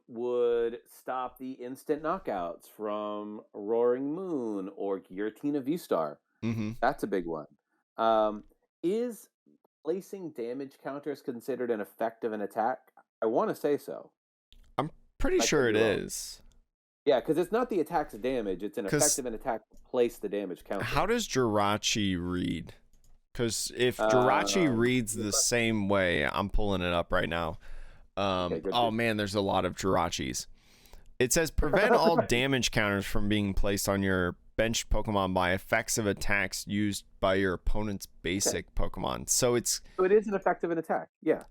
would stop the instant knockouts from Roaring Moon or Giratina V-Star. Mm-hmm. That's a big one. Is placing damage counters considered an effect of an attack? I want to say so. I'm pretty I sure could it be wrong. is. Yeah, because it's not the attack's damage; it's an effect Because of an attack to place the damage counter. how does Jirachi read? Because if Jirachi reads Good the question. same way, I'm pulling it up right now. Okay, Oh good. man, there's a lot of Jirachis. It says prevent all damage counters from being placed on your bench Pokemon by effects of attacks used by your opponent's basic Pokemon. So it's So it is an effect of an attack. Yeah.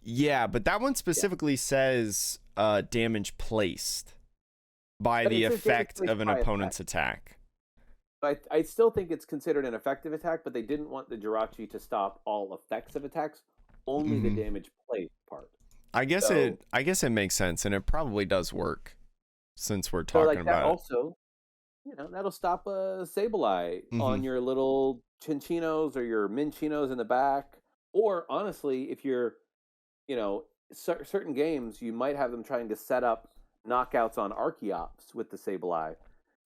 yeah, but that one specifically says damage placed by But the it says damage effect placed of an by opponent's attack. I still think it's considered an effective attack, but they didn't want the Jirachi to stop all effects of attacks, only the Mhm. damage placed part. I guess So, it makes sense, and it probably does work since we're so talking like that about it. also, that'll stop a Sableye Mm-hmm. on your little Chinchinos or your Minchinos in the back. Or honestly, if you're, certain games, you might have them trying to set up knockouts on Archeops with the Sableye.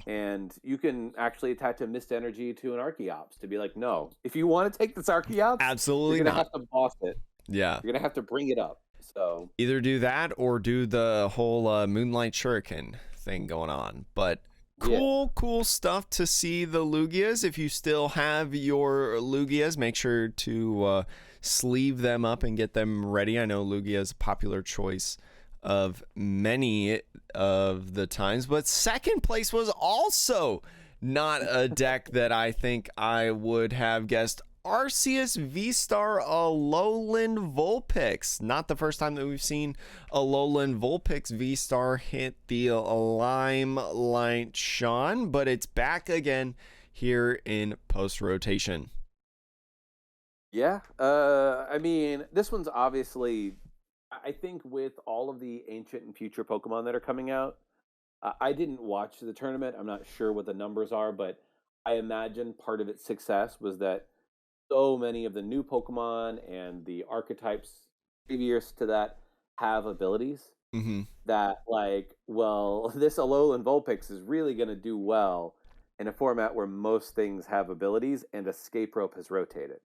And you can actually attach a Mist Energy to an Archeops to be like, no, if you want to take this Archeops, Absolutely you're going to not. have to boss it. Yeah. You're going to have to bring it up. So, Either do that or do the whole Moonlight Shuriken thing going on. But yeah. cool stuff to see the Lugias. If you still have your Lugias, make sure to sleeve them up and get them ready. I know Lugia is a popular choice of many of the times, but second place was also not a deck that I think I would have guessed. Arceus V-Star Alolan Vulpix. Not the first time that we've seen Alolan Vulpix V-Star hit the limelight, Sean, but it's back again here in post-rotation. Yeah. I mean, this one's obviously, I think with all of the ancient and future Pokemon that are coming out, I didn't watch the tournament. I'm not sure what the numbers are, but I imagine part of its success was that so many of the new Pokemon and the archetypes previous to that have abilities Mm-hmm. that, like, well, this Alolan Vulpix is really going to do well in a format where most things have abilities and Escape Rope has rotated.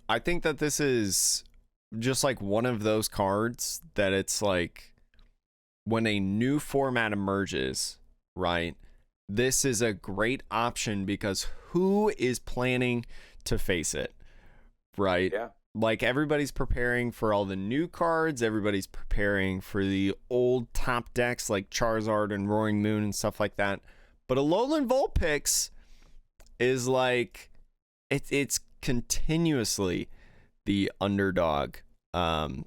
I think that this is just like one of those cards that it's like when a new format emerges, right? This is a great option because who is planning to face it, right? Yeah. Like everybody's preparing for all the new cards, everybody's preparing for the old top decks like Charizard and Roaring Moon and stuff like that. But Alolan Vulpix is like it's continuously the underdog.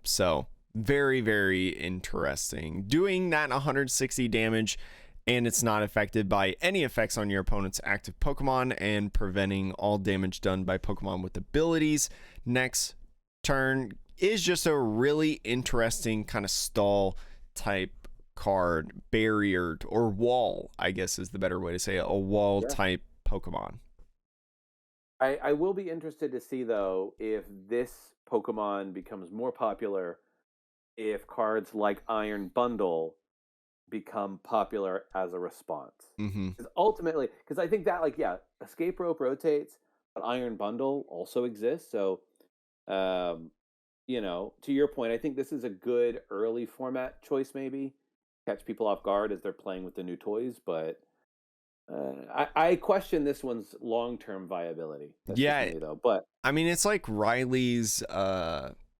So very, very interesting. Doing that 160 damage, and it's not affected by any effects on your opponent's active Pokemon, and preventing all damage done by Pokemon with abilities next turn is just a really interesting kind of stall type card, barrier or wall, I guess is the better way to say it, a wall type Pokemon. I will be interested to see, though, if this Pokemon becomes more popular, if cards like Iron Bundle become popular as a response. Mm-hmm. Because ultimately, because I think that, like, yeah, Escape Rope rotates, but Iron Bundle also exists. So, to your point, I think this is a good early format choice, maybe. Catch people off guard as they're playing with the new toys, but I question this one's long-term viability. That's just Yeah, me, though. But I mean, it's like Riley's Duraludon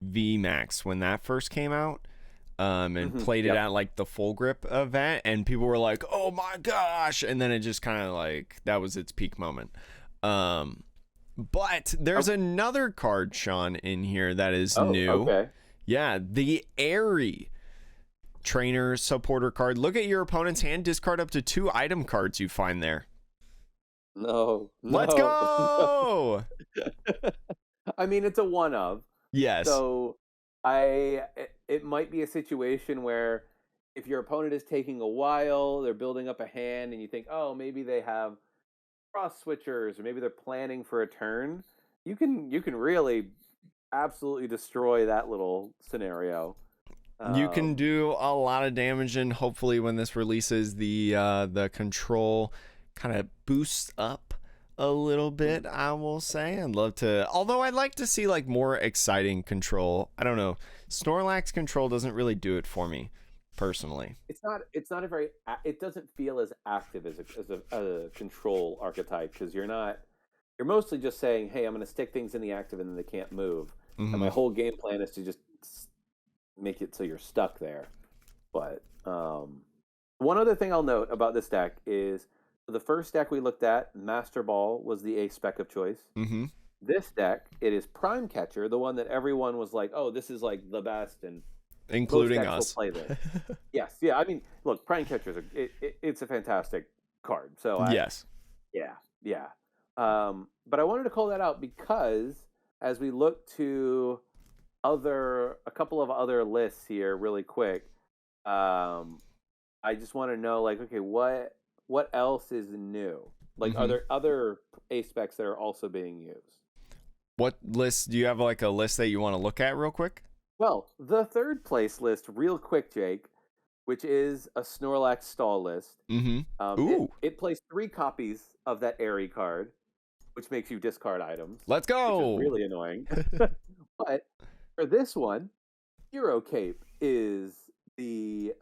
VMAX when that first came out, and played it at like the Full Grip event, and people were like, "Oh my gosh!" And then it just kind of like that was its peak moment. But there's another card, Sean, in here that is new. Okay. Yeah, the Airy trainer supporter card. Look at your opponent's hand, discard up to 2 item cards you find there. No. Let's go. I mean, it's a one of. Yes. So it might be a situation where if your opponent is taking a while, they're building up a hand, and you think, oh, maybe they have cross switchers, or maybe they're planning for a turn. You can really absolutely destroy that little scenario. You can do a lot of damage, and hopefully when this releases, the control kind of boosts up a little bit, I will say. I'd love to, although I'd like to see like more exciting control. I don't know. Snorlax control doesn't really do it for me personally. It's not a very, it doesn't feel as active as a control archetype, because you're mostly just saying, hey, I'm going to stick things in the active and then they can't move. And my whole game plan is to just make it so you're stuck there. But one other thing I'll note about this deck is the first deck we looked at, Master Ball, was the ace spec of choice. This deck, it is Prime Catcher, the one that everyone was like, oh, this is like the best, and including us. Will play this. Yes, yeah. I mean, look, Prime Catcher it's a fantastic card. So yes, yeah. But I wanted to call that out because as we look to a couple of other lists here, really quick, I just want to know, like, okay, what else is new? Like, are there other ace specs that are also being used? What list do you have? Like a list that you want to look at real quick? Well, the third place list, real quick, Jake, which is a Snorlax stall list. Ooh. It plays 3 copies of that Airy card, which makes you discard items. Let's go. Which is really annoying. But for this one, Hero Cape is the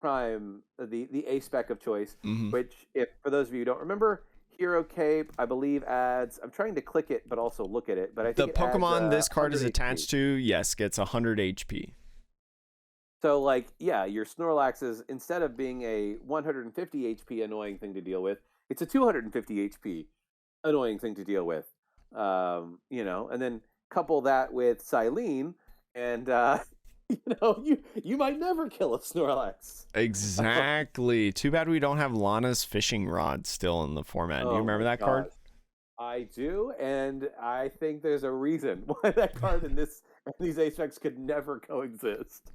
prime, the ace spec of choice, which, if for those of you who don't remember, Hero Cape, I believe, adds, I'm trying to click it but also look at it, but I think the Pokemon adds, this card is attached HP. to, yes, gets 100 HP. So, like, yeah, your Snorlax is, instead of being a 150 HP annoying thing to deal with, it's a 250 HP annoying thing to deal with. And then couple that with Silene, and you might never kill a Snorlax. Exactly. Too bad we don't have Lana's fishing rod still in the format. Do you remember that card? I do, and I think there's a reason why that card and these ace specs could never coexist.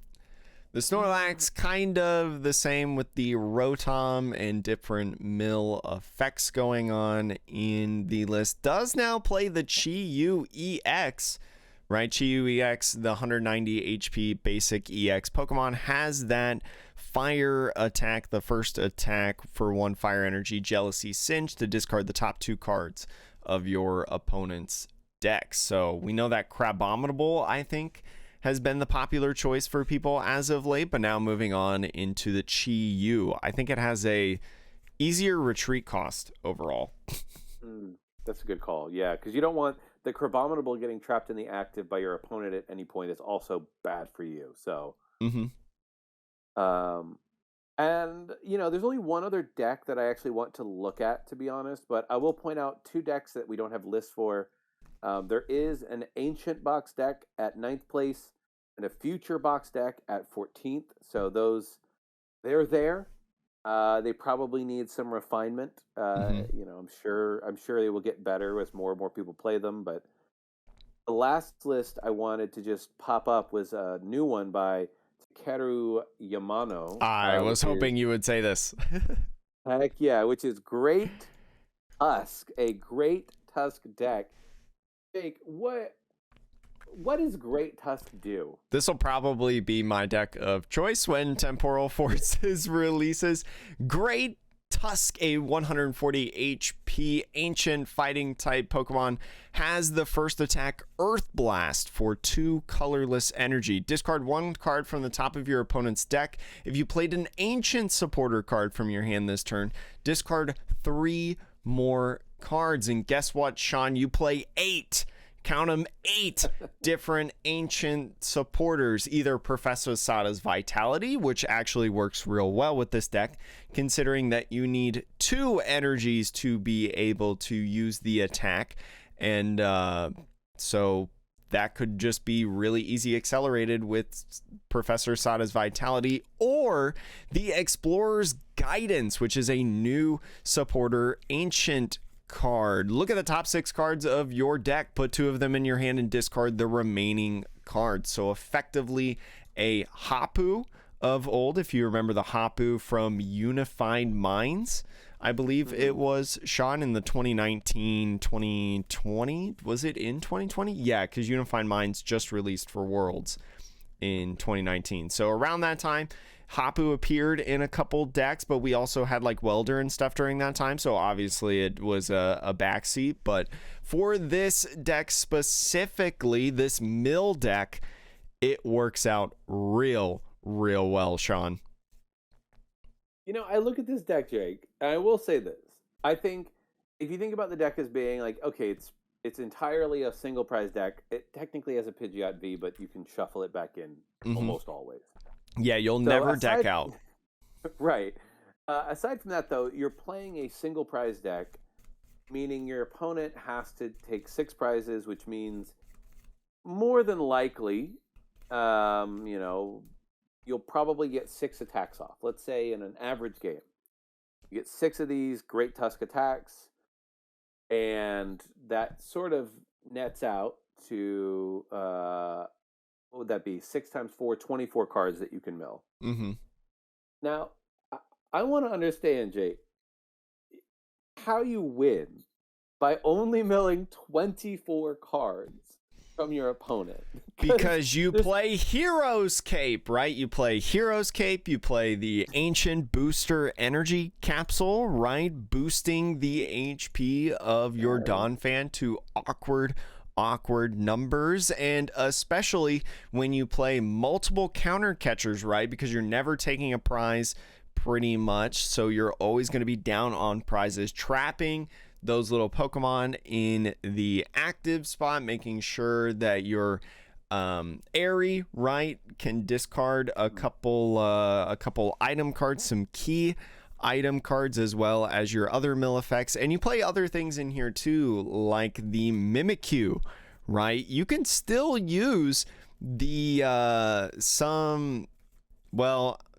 The Snorlax, kind of the same with the Rotom and different mill effects going on in the list, does now play the Chi-Yu EX, right? Chi-Yu EX, the 190 HP basic EX Pokemon, has that fire attack, the first attack for 1 fire energy, Jealousy Singe, to discard the top 2 cards of your opponent's deck. So we know that Crabominable, I think, has been the popular choice for people as of late, but now moving on into the Chi-Yu. I think it has a easier retreat cost overall. That's a good call, yeah, because you don't want the Crabominable getting trapped in the active by your opponent at any point is also bad for you. So, and there's only one other deck that I actually want to look at, to be honest, but I will point out 2 decks that we don't have lists for. There is an Ancient Box deck at 9th place and a Future Box deck at 14th. So they're there. They probably need some refinement. I'm sure they will get better as more and more people play them. But the last list I wanted to just pop up was a new one by Takeru Yamano. I was hoping you would say this. Heck yeah, which is Great Tusk, a Great Tusk deck. Jake, what does Great Tusk do? This will probably be my deck of choice when Temporal Forces releases. Great Tusk, a 140 HP ancient fighting type Pokemon, has the first attack Earth Blast for 2 colorless energy. Discard 1 card from the top of your opponent's deck. If you played an ancient supporter card from your hand this turn, discard 3 more cards. And guess what, Sean? You play 8. Count them, 8 different ancient supporters. Either Professor Sada's Vitality, which actually works real well with this deck, considering that you need 2 energies to be able to use the attack. And so that could just be really easy accelerated with Professor Sada's Vitality, or the Explorer's Guidance, which is a new supporter ancient card. Look at the top 6 cards of your deck, put 2 of them in your hand and discard the remaining cards. So effectively a Hapu of old, if you remember the Hapu from Unified Minds. I believe it was, Sean, in the 2019, 2020. Was it in 2020? Yeah, because Unified Minds just released for Worlds in 2019. So around that time, Hapu appeared in a couple decks, but we also had like Welder and stuff during that time. So obviously it was a backseat. But for this deck specifically, this mill deck, it works out real well, Sean. You know, I look at this deck, Jake, and I will say this. I think if you think about the deck as being like, okay, it's entirely a single prize deck. It technically has a Pidgeot V, but you can shuffle it back in almost always. Yeah, you'll never deck out. Right. Aside from that, though, you're playing a single prize deck, meaning your opponent has to take 6 prizes, which means more than likely, you know, you'll probably get 6 attacks off. Let's say in an average game, you get 6 of these Great Tusk attacks, and that sort of nets out to, what would that be? 6 times 4, 24 cards that you can mill. Mm-hmm. Now, I want to understand, Jake, how you win by only milling 24 cards from your opponent. Because you play Hero's Cape, right? You play Hero's Cape, you play the Ancient Booster Energy Capsule, right? Boosting the HP of your Donphan to awkward numbers, and especially when you play multiple counter catchers, right? Because you're never taking a prize pretty much, so you're always going to be down on prizes, trapping those little Pokemon in the active spot, making sure that your Airy, right, can discard a couple item cards, some key item cards, as well as your other mill effects. And you play other things in here too, like the Mimikyu, right? You can still use the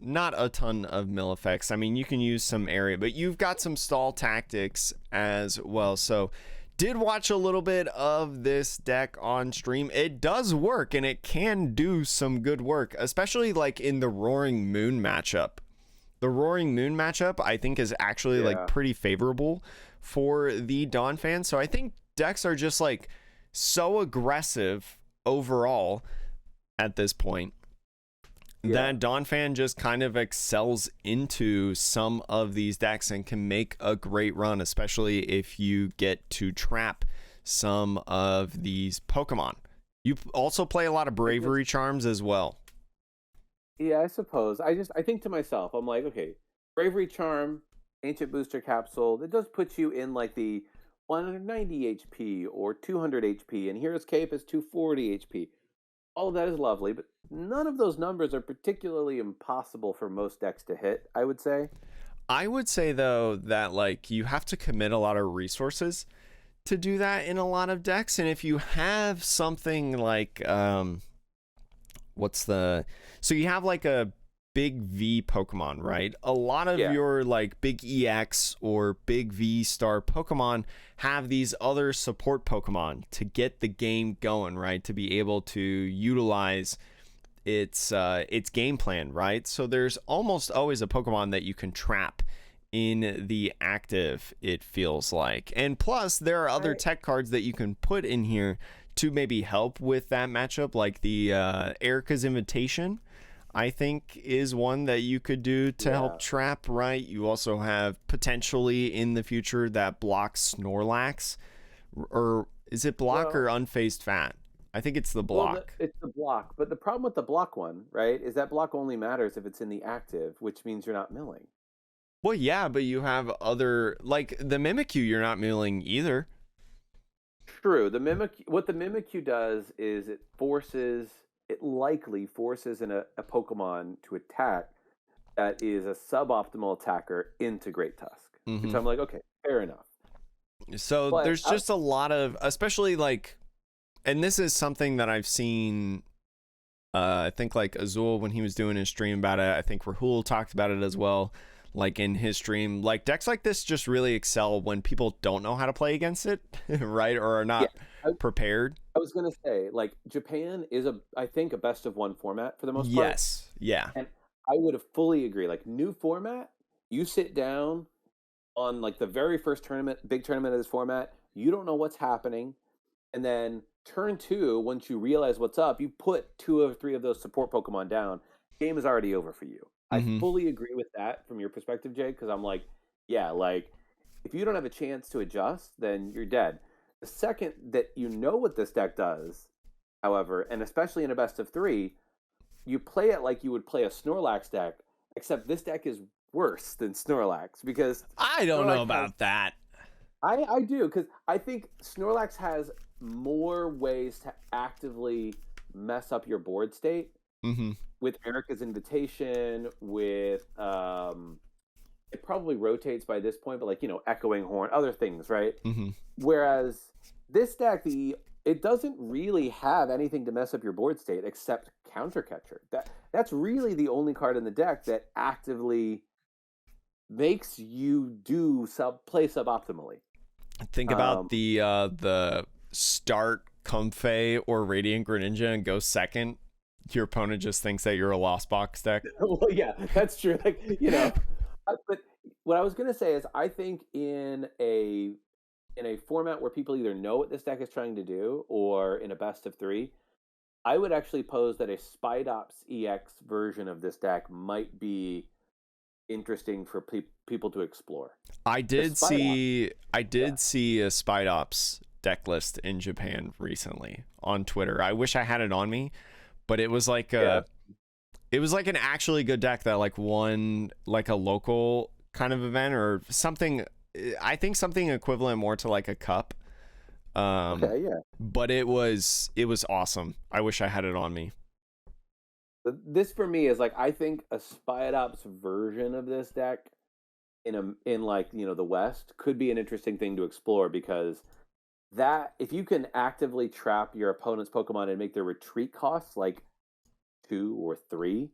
not a ton of mill effects. I mean, you can use some area, but you've got some stall tactics as well. So did watch a little bit of this deck on stream. It does work, and it can do some good work, especially like in the Roaring Moon matchup. The Roaring Moon matchup, I think, is actually like pretty favorable for the Donphan. So I think decks are just like so aggressive overall at this point that Donphan just kind of excels into some of these decks and can make a great run, especially if you get to trap some of these Pokemon. You also play a lot of Bravery Charms as well. Yeah, I suppose. I think to myself, I'm like, okay, Bravery Charm, Ancient Booster Capsule, that does put you in like the 190 HP or 200 HP, and Hero's Cape is 240 HP. All of that is lovely, but none of those numbers are particularly impossible for most decks to hit, I would say. I would say, though, that like you have to commit a lot of resources to do that in a lot of decks. And if you have something like so you have like a big V Pokemon, right? A lot of your like big EX or big V star Pokemon have these other support Pokemon to get the game going, right? To be able to utilize its game plan, right? So there's almost always a Pokemon that you can trap in the active, it feels like. And plus there are other tech cards that you can put in here to maybe help with that matchup, like the Erica's Invitation, I think, is one that you could do to help trap, right? You also have potentially in the future that block Snorlax, or is it block or Unfazed Fat? I think it's the block. Well, it's the block, but the problem with the block one, right, is that block only matters if it's in the active, which means you're not milling. Well, yeah, but you have other, like the Mimikyu, you're not milling either. True. What the Mimikyu does is it likely forces a Pokemon to attack that is a suboptimal attacker into Great Tusk. Which I'm like, okay, fair enough. So there's just a lot of, especially like and this is something that I've seen. I think like Azul when he was doing his stream about it. I think Rahul talked about it as well, like in his stream. Like decks like this just really excel when people don't know how to play against it, right? Or are not prepared. I was gonna say, like, Japan is I think a best of one format for the most part. Yes. Yeah. And I would have fully agree. Like, new format, you sit down on like the very first big tournament of this format, you don't know what's happening. And then turn 2, once you realize what's up, you put 2 or 3 of those support Pokemon down. Game is already over for you. I fully agree with that from your perspective, Jake, because I'm like, yeah, like, if you don't have a chance to adjust, then you're dead. The second that you know what this deck does, however, and especially in a best of 3, you play it like you would play a Snorlax deck, except this deck is worse than Snorlax because I don't know about that. I do, because I think Snorlax has more ways to actively mess up your board state with Erica's Invitation, with it probably rotates by this point, but like, Echoing Horn, other things, right? Whereas this deck, it doesn't really have anything to mess up your board state except Counter Catcher. That's really the only card in the deck that actively makes you play suboptimally. Think about the start Comfey or Radiant Greninja and go second. Your opponent just thinks that you're a Lost Box deck. Well, yeah, that's true. Like, but what I was gonna say is, I think in a format where people either know what this deck is trying to do, or in a best of 3, I would actually pose that a Spidops EX version of this deck might be interesting for people to explore. I did see a Spidops deck list in Japan recently on Twitter. I wish I had it on me, but it was like it was like an actually good deck that like won like a local kind of event or something. I think something equivalent more to like a cup. But it was awesome. I wish I had it on me. This for me is like, I think a Spidops version of this deck in like, the West could be an interesting thing to explore, because that, if you can actively trap your opponent's Pokemon and make their retreat costs like 2 or 3,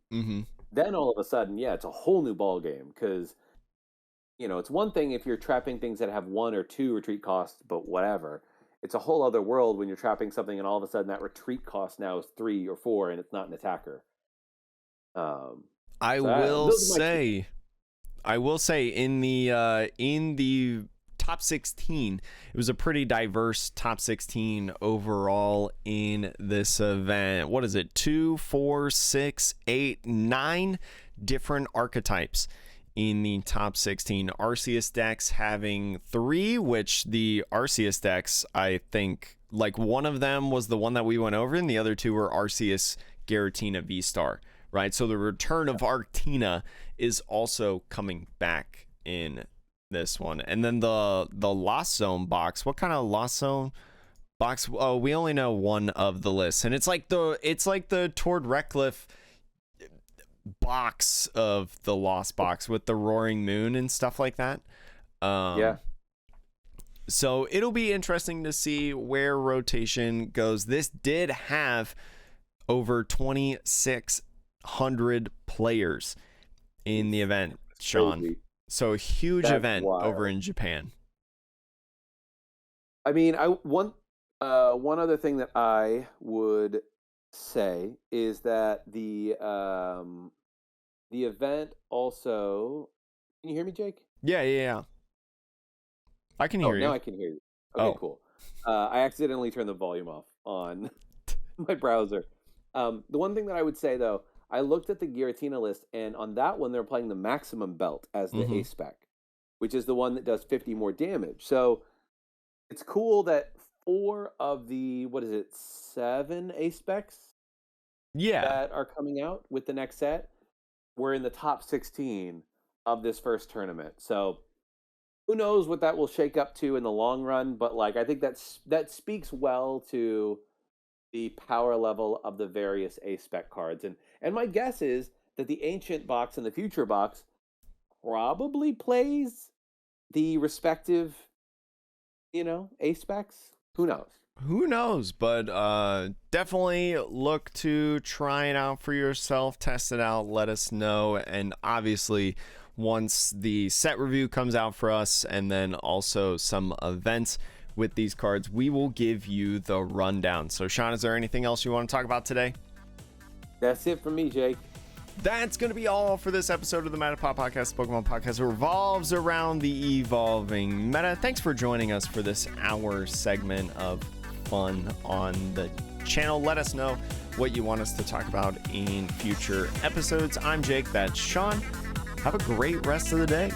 then all of a sudden, it's a whole new ball game. Because it's one thing if you're trapping things that have 1 or 2 retreat costs, but whatever. It's a whole other world when you're trapping something and all of a sudden that retreat cost now is 3 or 4 and it's not an attacker. I will say in the top 16, it was a pretty diverse top 16 overall in this event. What is it? 2, 4, 6, 8, 9 different archetypes in the top 16. Arceus decks having 3, which the Arceus decks, I think, like one of them was the one that we went over, and the other 2 were Arceus, Giratina, V-Star, right? So the return of Arctina is also coming back in this one. And then the Lost Zone box. What kind of Lost Zone box? Oh, we only know one of the lists, and it's like the Tord Reckliffe box of the Lost Box with the Roaring Moon and stuff like that. So it'll be interesting to see where rotation goes. This did have over 2,600 players in the event, Sean. Crazy. So a huge event over in Japan. I mean, one other thing that I would say is that the event also. Can you hear me, Jake? Yeah. I can hear you. Now I can hear you. Okay, cool. I accidentally turned the volume off on my browser. The one thing that I would say, though, I looked at the Giratina list, and on that one, they're playing the maximum belt as the A spec, which is the one that does 50 more damage. So it's cool that 4 of the 7 A specs that are coming out with the next set were in the top 16 of this first tournament. So who knows what that will shake up to in the long run, but like, I think that speaks well to the power level of the various A-spec cards. And my guess is that the Ancient box and the Future box probably plays the respective, A-specs. Who knows? Who knows? But definitely look to try it out for yourself, test it out, let us know. And obviously, once the set review comes out for us, and then also some events with these cards, we will give you the rundown. So, Sean, is there anything else you want to talk about today? That's it for me, Jake. That's going to be all for this episode of the Metapop Podcast. The Pokemon Podcast revolves around the evolving meta. Thanks for joining us for this hour segment of fun on the channel. Let us know what you want us to talk about in future episodes. I'm Jake. That's Sean. Have a great rest of the day.